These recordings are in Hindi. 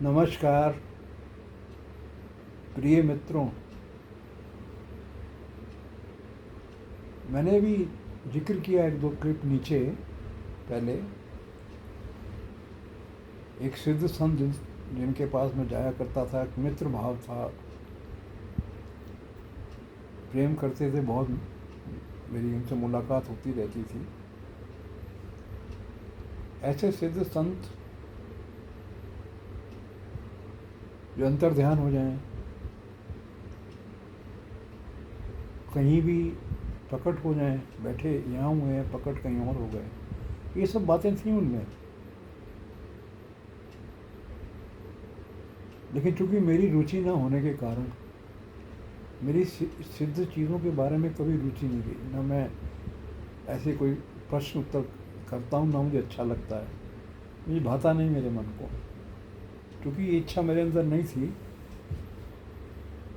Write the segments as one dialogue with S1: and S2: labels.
S1: नमस्कार प्रिय मित्रों। मैंने भी जिक्र किया एक दो क्लिप नीचे पहले, एक सिद्ध संत जिनके पास मैं जाया करता था, एक मित्र भाव था, प्रेम करते थे बहुत, मेरी उनसे मुलाकात होती रहती थी। ऐसे सिद्ध संत जो अंतर ध्यान हो जाएं, कहीं भी प्रकट हो जाएं, बैठे यहाँ हुए हैं प्रकट कहीं और हो गए, ये सब बातें थी उनमें। लेकिन चूंकि मेरी रुचि ना होने के कारण मेरी सिद्ध चीज़ों के बारे में कभी रुचि नहीं गई, ना मैं ऐसे कोई प्रश्न उत्तर करता हूँ, ना मुझे अच्छा लगता है, मुझे भाता नहीं मेरे मन को, क्योंकि ये इच्छा मेरे अंदर नहीं थी।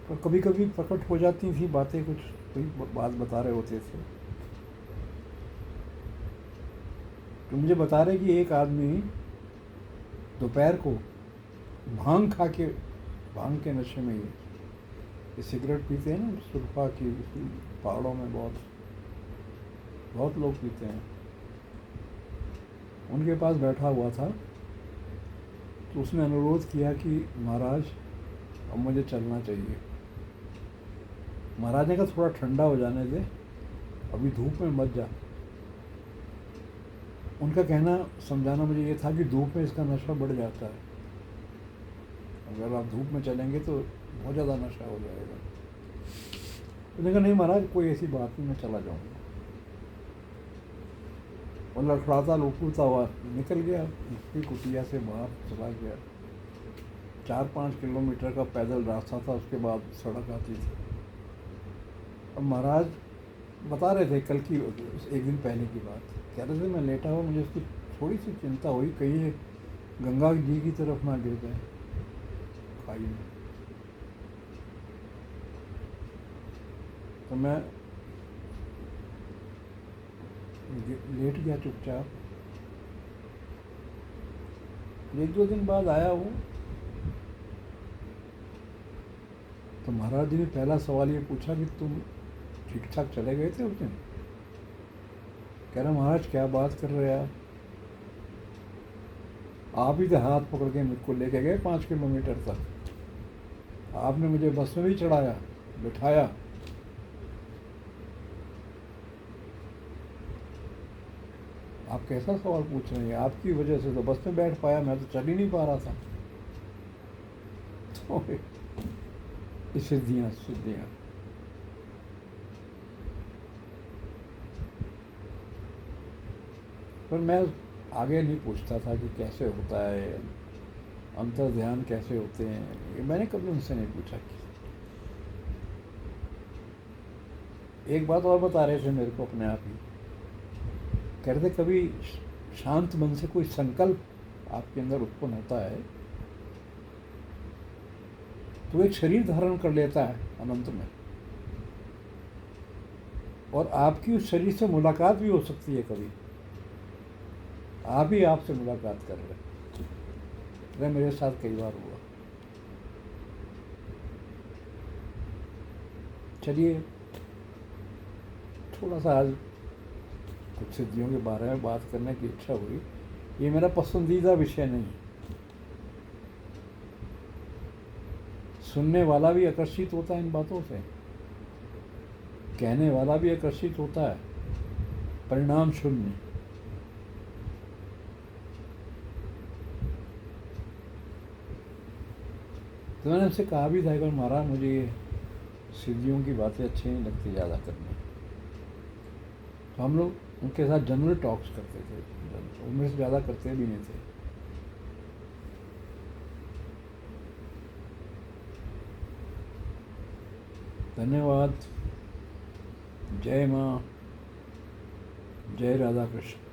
S1: पर कभी कभी प्रकट हो जाती थी बातें, कुछ कोई बात बता रहे होते थे तो मुझे बता रहे कि एक आदमी दोपहर को भांग खा के, भांग के नशे में ये सिगरेट पीते हैं ना, सुरफा की, पहाड़ों में बहुत बहुत लोग पीते हैं, उनके पास बैठा हुआ था। तो उसने अनुरोध किया कि महाराज अब मुझे चलना चाहिए। महाराज ने कहा थोड़ा ठंडा हो जाने दे, अभी धूप में मत जा। उनका कहना, समझाना मुझे ये था कि धूप में इसका नशा बढ़ जाता है, अगर आप धूप में चलेंगे तो बहुत ज़्यादा नशा हो जाएगा। उन्होंने कहा नहीं महाराज कोई ऐसी बात नहीं, मैं चला जाऊँगा। और लड़खड़ाता लुकड़ता हुआ निकल गया, उसकी कुटिया से बाहर चला गया। 4-5 किलोमीटर का पैदल रास्ता था, उसके बाद सड़क आती थी। अब महाराज बता रहे थे कल की, एक दिन पहले की बात, कह रहे थे मैं लेटा हुआ, मुझे उसकी थोड़ी सी चिंता हुई, कहीं गंगा जी की तरफ ना गिर गए खाई में। तो मैं लेट गया चुपचाप। 1-2 दिन बाद आया हूँ तो महाराज जी ने पहला सवाल ये पूछा कि तुम ठीक ठाक चले गए थे उस दिन? कह रहा महाराज क्या बात कर रहे हैं आप ही तो हाथ पकड़ के मुझको लेके गए 5 किलोमीटर तक, आपने मुझे बस में भी चढ़ाया, बिठाया। आप कैसा सवाल पूछ रहे हैं? आपकी वजह से तो बस में बैठ पाया, मैं तो चल ही नहीं पा रहा था। तो सिद्धियाँ सिद्धियाँ पर मैं आगे नहीं पूछता था कि कैसे होता है, अंतर ध्यान कैसे होते हैं, ये मैंने कभी उनसे नहीं पूछा। एक बात और बता रहे थे मेरे को अपने आप ही, कह रहे थे कभी शांत मन से कोई संकल्प आपके अंदर उत्पन्न होता है तो एक शरीर धारण कर लेता है अनंत में, और आपकी उस शरीर से मुलाकात भी हो सकती है। कभी आप ही आपसे मुलाकात कर रहे, मेरे साथ कई बार हुआ। चलिए थोड़ा सा आज कुछ सिद्धियों के बारे में बात करने की इच्छा हुई। ये मेरा पसंदीदा विषय नहीं, सुनने वाला भी आकर्षित होता है इन बातों से, कहने वाला भी आकर्षित होता है, परिणाम शून्य। तो मैंने उनसे कहा भी था कि महाराज मुझे ये सिद्धियों की बातें अच्छी नहीं लगती ज़्यादा करनी। तो हम लोग उनके साथ जनरल टॉक्स करते थे, उनमें से ज़्यादा करते भी नहीं थे। धन्यवाद। जय माँ, जय राधा कृष्ण।